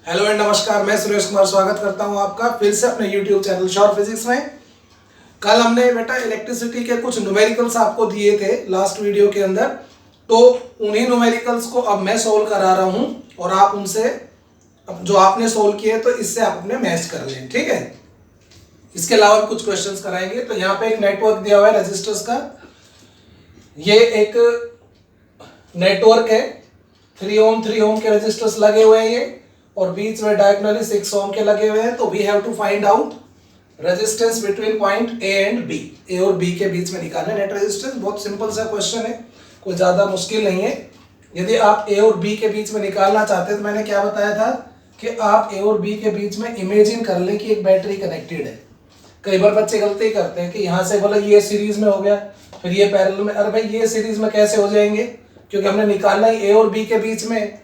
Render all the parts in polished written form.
Hello and नमस्कार, मैं सुरेश कुमार स्वागत करता हूं आपका फिर से अपने YouTube चैनल शॉर्ट फिजिक्स में। कल हमने बेटा इलेक्ट्रिसिटी के कुछ न्यूमेरिकल्स आपको दिए थे लास्ट वीडियो के अंदर, तो उन्हीं न्यूमेरिकल्स को अब मैं सोल्व करा रहा हूं और आप उनसे जो आपने सोल्व किए तो इससे आप अपने मैच कर लें, ठीक है। इसके अलावा कुछ क्वेश्चंस कराएंगे। तो यहाँ पे एक नेटवर्क दिया हुआ है रजिस्टर्स का। ये एक नेटवर्क है, 3 ओम के रजिस्टर्स लगे हुए हैं ये, और बीच में डायगोनली 6 ओम के लगे हुए हैं। तो we have to find out resistance between point A and B. A और बी के बीच में निकालना नेट रेजिस्टेंस। बहुत सिंपल सा क्वेश्चन है, कोई ज्यादा मुश्किल नहीं है। यदि आप ए और बी के बीच में निकालना चाहते हैं तो मैंने क्या बताया था कि आप ए और बी के बीच में इमेजिन कर लें कि एक बैटरी कनेक्टेड है। कई बार बच्चे गलती करते हैं कि यहाँ से बोला ये सीरीज में हो गया, फिर ये पैरेलल में। अरे भाई ये सीरीज में कैसे हो जाएंगे, क्योंकि हमने निकालना ही ए और बी के बीच में,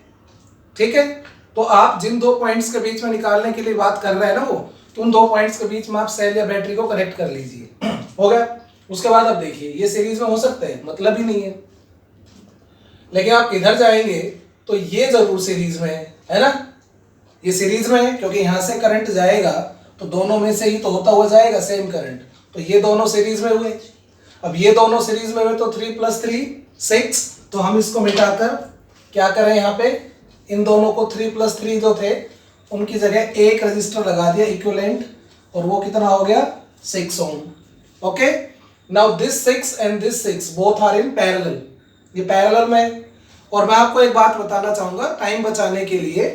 ठीक है। तो आप जिन दो पॉइंट्स के बीच में निकालने के लिए बात कर रहे हैं ना वो, तो उन दो पॉइंट्स के बीच में आप सेल या बैटरी को कनेक्ट कर लीजिए। हो गया। उसके बाद अब देखिए ये सीरीज में हो सकते हैं, मतलब ही नहीं है। लेकिन आप इधर जाएंगे तो ये जरूर सीरीज में है ना, ये सीरीज में है क्योंकि यहां से करंट जाएगा तो दोनों में से ही तो होता हुआ जाएगा सेम करंट। तो ये दोनों सीरीज में हुए। अब ये दोनों सीरीज में हुए तो 3 + 3 6। तो हम इसको मिटाकर क्या करें, यहाँ पे इन दोनों को 3 + 3 जो थे उनकी जगह एक रजिस्टर लगा दिया इक्विवेलेंट, और वो कितना हो गया 6 ohm. Okay, now this 6 and this 6 both are in parallel. ये पैरेलल में। और मैं आपको एक बात बताना चाहूंगा टाइम बचाने के लिए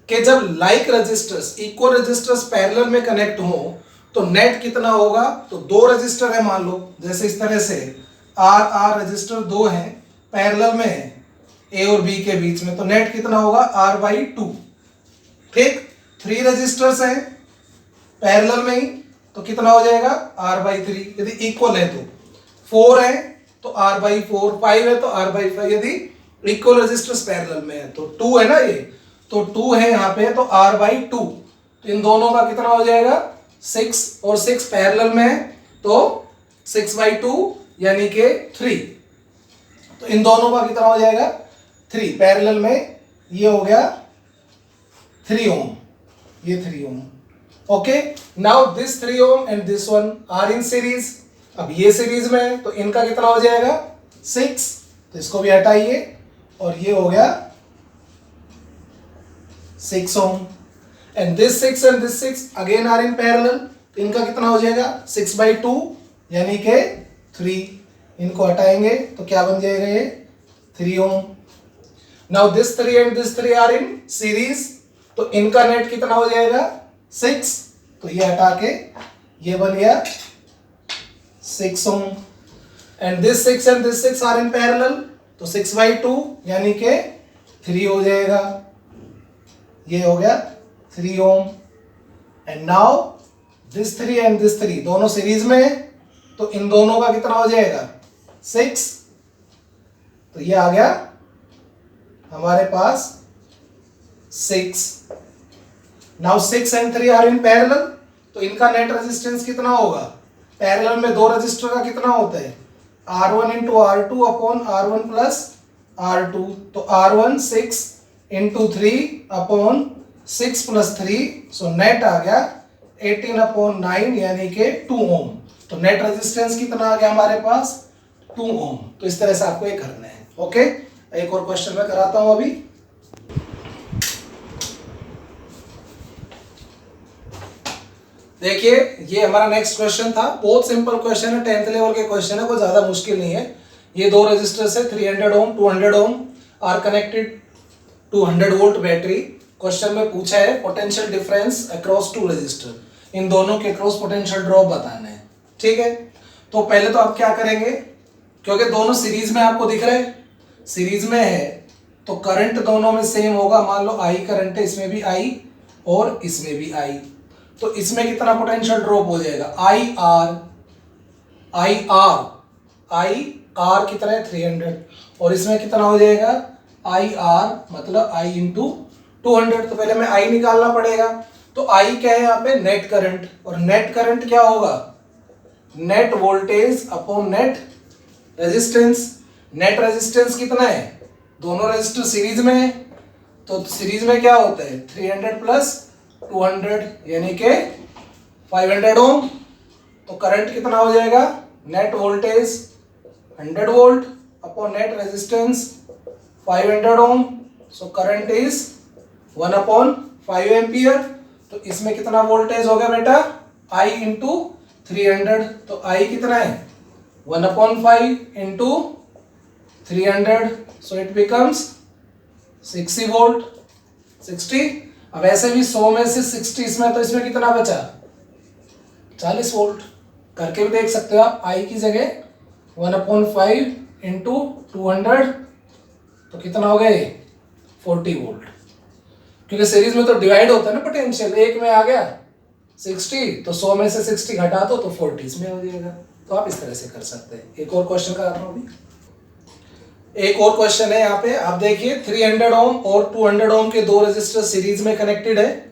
कि जब like registers equal registers parallel में कनेक्ट हो तो नेट कितना होगा। तो दो रजिस्टर है मान लो, जैसे इस तरह से आर रजिस्टर दो हैं पैरेलल में है ए और बी के बीच में, तो नेट कितना होगा R/2। ठीक, 3 रजिस्टर्स हैं पैरेलल में ही तो कितना हो जाएगा R/3 यदि इक्वल है तो। 4 है तो R/4, 5 है तो R/5 यदि इक्वल रजिस्टर्स पैरेलल में है। तो 2 है ना ये, तो 2 है यहाँ पे तो R/2। तो इन दोनों का कितना हो जाएगा 6, और 6 पैरेलल में है तो 6/2 यानी कि 3। तो इन दोनों का कितना हो जाएगा 3 पैरेलल में, ये हो गया 3 ओम, ये 3 ohm. Okay, now this 3 ohm and this one are in series. अब ये सीरीज में है तो इनका कितना हो जाएगा 6। तो इसको भी हटाइए और ये हो गया 6 ohm. And this 6 and this 6 again are in parallel, तो इनका कितना हो जाएगा 6/2 यानी कि 3। इनको हटाएंगे तो क्या बन जाएगा ये 3 ohm. Now this 3 and this 3 are in series, तो इनका नेट कितना हो जाएगा 6। तो ये हटा के ये बन गया 6 ohm. And this 6 and this 6 are in parallel, तो 6/2 यानी कि 3 हो जाएगा, ये हो गया 3 ohm. And now this 3 and this 3 दोनों सीरीज में है तो इन दोनों का कितना हो जाएगा 6। तो ये आ गया हमारे पास 6। Now 6 and 3 are in parallel, तो इनका नेट रेजिस्टेंस कितना होगा। पैरेलल में दो रजिस्टर का कितना होता है R1 × R2 upon R1 + R2। तो R1 6 × 3 अपॉन 6 + 3, सो नेट आ गया 18/9 यानी कि 2 ओम। तो नेट रेजिस्टेंस कितना आ गया हमारे पास 2 ओम। तो इस तरह से आपको ये करना है। ओके, एक और क्वेश्चन मैं कराता हूं अभी। देखिए ये हमारा नेक्स्ट क्वेश्चन था, बहुत सिंपल क्वेश्चन है, 10th लेवल के क्वेश्चन है, कोई ज्यादा मुश्किल नहीं है। ये दो रजिस्टर से 300 ohm 200 ohm are connected to 100 volt battery. Question में पूछा है पोटेंशियल डिफरेंस अक्रॉस 2 रजिस्टर, इन दोनों के अक्रॉस पोटेंशियल ड्रॉप बताना है। ठीक है, तो पहले तो आप क्या करेंगे, क्योंकि दोनों सीरीज में आपको दिख रहे हैं, सीरीज में है तो करंट दोनों में सेम होगा। मान लो I करंट है, इसमें भी I और इसमें भी I, तो इसमें कितना पोटेंशियल ड्रॉप हो जाएगा I R कितना है 300, और इसमें कितना हो जाएगा IR मतलब I × 200। तो पहले मैं I निकालना पड़ेगा। तो I क्या है यहाँ पे नेट करंट, और नेट करंट क्या होगा net voltage upon net resistance. Net resistance कितना है, दोनों रेजिस्टर सीरीज में है तो सीरीज में क्या होता है 300 प्लस 200 यानी के 500 ओम। तो करंट कितना हो जाएगा, net voltage 100 volt upon net resistance 500 ohm. So current is 1/5 ampere. तो इसमें कितना वोल्टेज हो गया बेटा, I इंटू 300। तो I कितना है 1/5 into 300, so it becomes 60 volt. 60। अब ऐसे भी 100 में से 60 इसमें, तो इसमें कितना बचा 40 वोल्ट। करके भी देख सकते हो आप, I की जगह 1/5 इंटू 200 तो कितना हो गया ये 40 वोल्ट। क्योंकि सीरीज में तो डिवाइड होता है ना पोटेंशियल, एक में आ गया 60 तो 100 में से 60 घटा दो तो 40 में हो जाएगा। तो आप इस तरह से कर सकते हैं। एक और क्वेश्चन कराता हूं अभी। एक और क्वेश्चन है यहाँ पे, आप देखिए 300 ओम और 200 ओम के दो रेजिस्टर सीरीज में कनेक्टेड है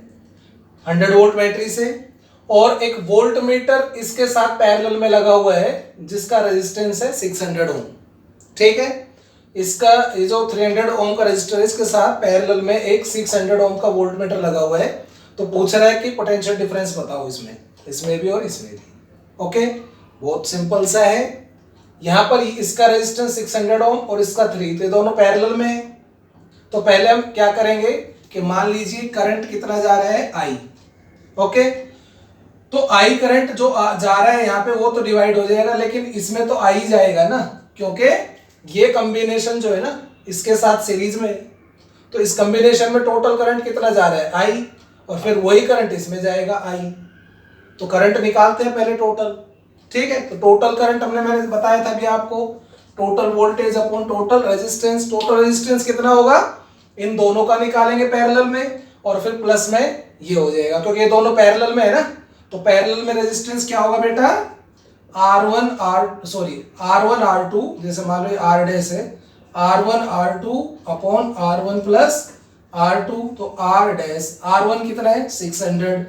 100 वोल्ट बैटरी से, और एक वोल्ट मीटर इसके साथ पैरेलल में लगा हुआ है जिसका रेजिस्टेंस है 600 ओम। ठीक है, इसका ये जो 300 ओम का रेजिस्टर है इसके साथ पैरेलल में एक 600 ओम का वोल्ट मीटर लगा हुआ है। तो पूछ रहा है कि पोटेंशियल डिफरेंस बताओ इसमें भी और इसमें भी। ओके, बहुत सिंपल सा है। यहाँ पर इसका रेजिस्टेंस 600 ओम और इसका 3, तो ये दोनों पैरेलल में है। तो पहले हम क्या करेंगे कि मान लीजिए करंट कितना जा रहा है I। ओके, तो I करंट जो जा रहा है यहाँ पे वो तो डिवाइड हो जाएगा, लेकिन इसमें तो I जाएगा ना, क्योंकि ये कॉम्बिनेशन जो है ना इसके साथ सीरीज में, तो इस कॉम्बिनेशन में टोटल करंट कितना जा रहा है I, और फिर वही करंट इसमें जाएगा I। तो करंट निकालते हैं पहले टोटल। ठीक है, तो टोटल करंट मैंने बताया था अभी आपको, total voltage upon total resistance. Total resistance कितना होगा, इन दोनों का निकालेंगे पैरेलल में, और फिर प्लस में ये हो जाएगा क्योंकि ये दोनों पैरेलल में है ना। तो पैरेलल में रेजिस्टेंस क्या होगा बेटा, R1 R2, जैसे मान लो R डैश है, R1 R2 upon R1 plus R2। तो R डैश R1 कितना है 600,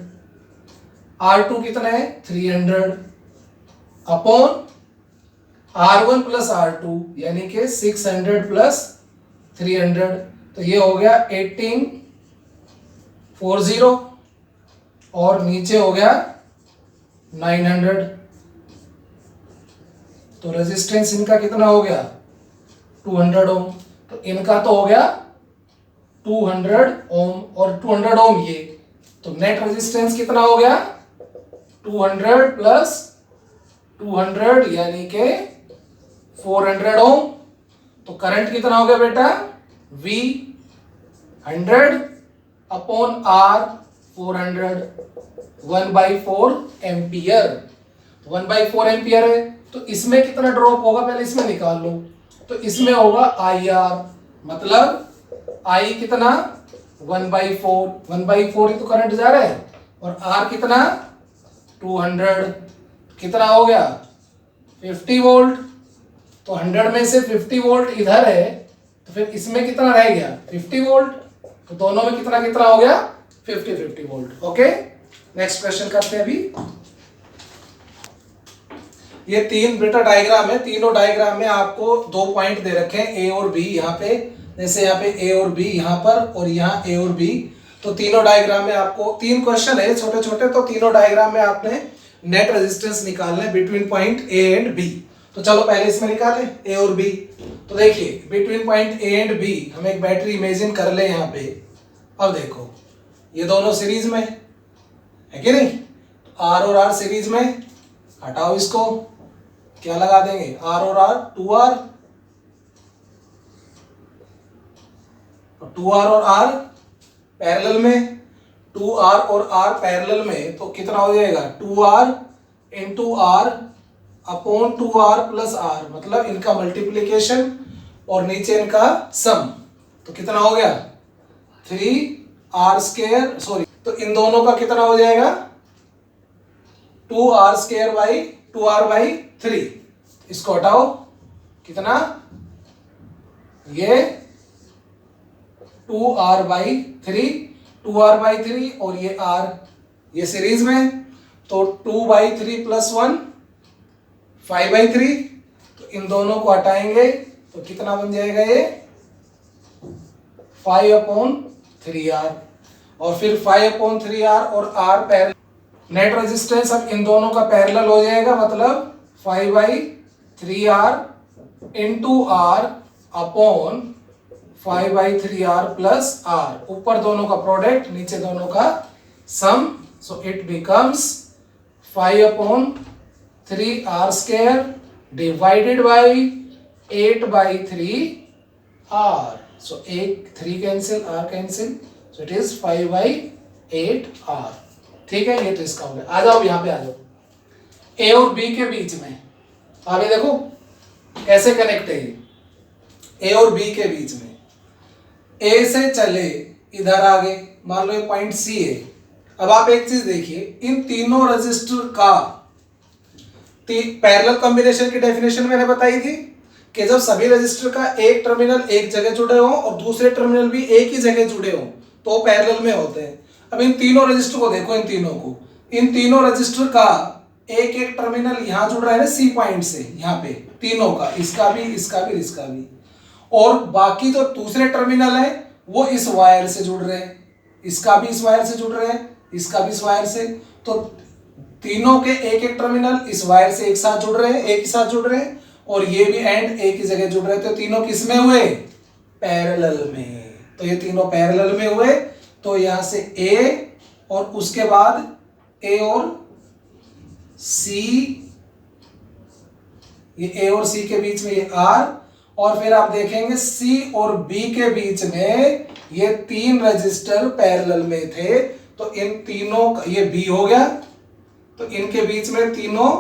R2 कितना है 300 अपॉन R1 प्लस R2 यानी कि 600 प्लस 300। तो ये हो गया 1840 और नीचे हो गया 900। तो रेजिस्टेंस इनका कितना हो गया 200 ओम। तो इनका तो हो गया 200 ओम और 200 ओम ये, तो नेट रेजिस्टेंस कितना हो गया 200 प्लस 200 यानी के 400 ओम। तो करंट कितना हो गया बेटा V 100 upon R 400 1/4 ampere. 1/4 ampere है, तो इसमें कितना ड्रॉप होगा पहले इसमें निकाल लो। तो इसमें होगा IR, मतलब I कितना 1/4, 1/4 ही तो करंट जा रहा है, और R कितना 200, कितना हो गया 50 वोल्ट। तो 100 में से 50 वोल्ट इधर है, तो फिर इसमें कितना रह गया 50 वोल्ट। तो दोनों में कितना कितना हो गया 50 वोल्ट। ओके, नेक्स्ट क्वेश्चन करते हैं अभी। ये तीन बेटा डायग्राम है, तीनों डायग्राम में आपको 2 पॉइंट दे रखे हैं A और B। यहाँ पे जैसे यहाँ पे A और B यहाँ पर, और यहाँ A और B। तो तीनों डायग्राम में आपको 3 क्वेश्चन है छोटे छोटे, तो तीनों डायग्राम में आपने नेट रेजिस्टेंस निकालना है between point A and B। तो चलो पहले इसमें निकालें A और B। तो देखिए between point A and B हम एक बैटरी इमेजिन कर ले यहाँ पे। अब देखो ये दोनों सीरीज में है कि नहीं, R और R सीरीज में, हटाओ इसको, क्या लगा देंगे R और R 2R, 2R और R पैरेलल में, 2R और R पैरेलल में, तो कितना हो जाएगा 2R into R upon 2R plus R, मतलब इनका मल्टीप्लीकेशन और नीचे इनका सम। तो कितना हो गया 3R स्क्वायर, सॉरी, तो इन दोनों का कितना हो जाएगा 2R square by 2R by 3। इसको हटाओ, कितना ये 2R बाई 3, 2R बाई 3 और ये R, ये सीरीज में, तो 2/3 प्लस 1 5/3। तो इन दोनों को हटाएंगे तो कितना बन जाएगा ये 5/3 3R, और फिर 5/3R और R पैरेलल। नेट रेजिस्टेंस अब इन दोनों का पैरेलल हो जाएगा, मतलब 5/3R into R upon 5/3R plus R, ऊपर दोनों का प्रोडक्ट, नीचे दोनों का sum, so it becomes 5/3R square divided by 8/3R, so 3 cancel, R cancel, so it is 5/8R। ठीक है, ये तो इसका हो गया। आ जाओ यहाँ पे, आ जाओ ए और बी के बीच में। अभी देखो कैसे कनेक्ट है ये, ए और बी के बीच में। ए से चले इधर आगे, मान लो ये पॉइंट सी है। अब आप एक चीज देखिए, इन तीनों रजिस्टर का पैरेलल कॉम्बिनेशन की डेफिनेशन मैंने बताई थी कि जब सभी रजिस्टर का एक टर्मिनल एक जगह जुड़े हो और दूसरे टर्मिनल भी एक ही जगह जुड़े हो तो पैरेलल में होते हैं। अब इन तीनों रजिस्टर को देखो, इन तीनों रजिस्टर का एक एक टर्मिनल यहां जुड़ रहा है ना सी पॉइंट से, यहाँ पे तीनों का, इसका भी, इसका भी, इसका भी, और बाकी जो दूसरे टर्मिनल है वो इस वायर से जुड़ रहे हैं, इसका भी इस वायर से जुड़ रहे हैं, इसका भी इस वायर से। तो तीनों के एक एक टर्मिनल इस वायर से एक साथ जुड़ रहे हैं, एक ही साथ जुड़ रहे हैं, और ये भी एंड एक ही जगह जुड़ रहे हैं। तो तीनों किस में हुए? पैरेलल में। तो ये तीनों पैरेलल में हुए, तो यहां से ए और उसके बाद ए और सी, ये ए और सी के बीच में ये आर, और फिर आप देखेंगे सी और बी के बीच में ये तीन रजिस्टर पैरेलल में थे, तो इन तीनों का ये बी हो गया, तो इनके बीच में तीनों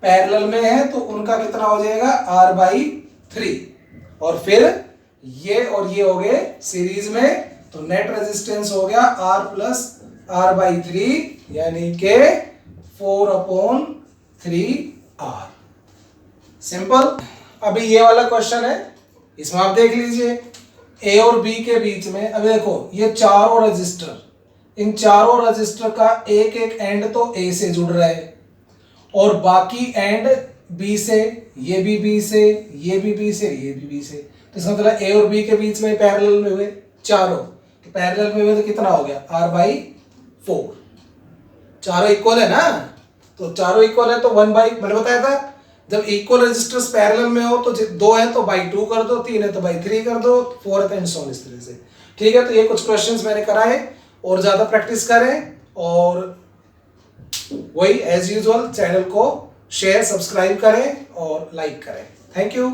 पैरेलल में है, तो उनका कितना हो जाएगा? R/3, और फिर ये और ये हो गए सीरीज में, तो नेट रेजिस्टेंस हो गया R प्लस R/3 यानी के 4/3R। सिंपल। अभी ये वाला क्वेश्चन है, इसमें आप देख लीजिए ए और बी के बीच में। अभी देखो ये चारों रजिस्टर, इन चारों रजिस्टर का एक एक एंड तो ए से जुड़ रहा है और बाकी एंड बी से, ये भी बी से, ये भी बी से, ये भी बी से। तो इसका मतलब ए और बी के बीच में पैरेलल में हुए चारों, तो पैरेलल में हुए तो कितना हो गया? R/4। चारों इक्वल है ना, तो चारों इक्वल है तो 1/, मैंने बताया था जब इक्वल रजिस्टर्स पैरेलल में हो तो 2 है तो by2 कर दो, 3 है तो by3 कर दो, 4 है तो एंड सो ऑन, इस तरह से। ठीक है, तो ये कुछ क्वेश्चंस मैंने कराए, और ज्यादा प्रैक्टिस करें, और वही एज यूजुअल चैनल को शेयर, सब्सक्राइब करें और लाइक करें। Thank you.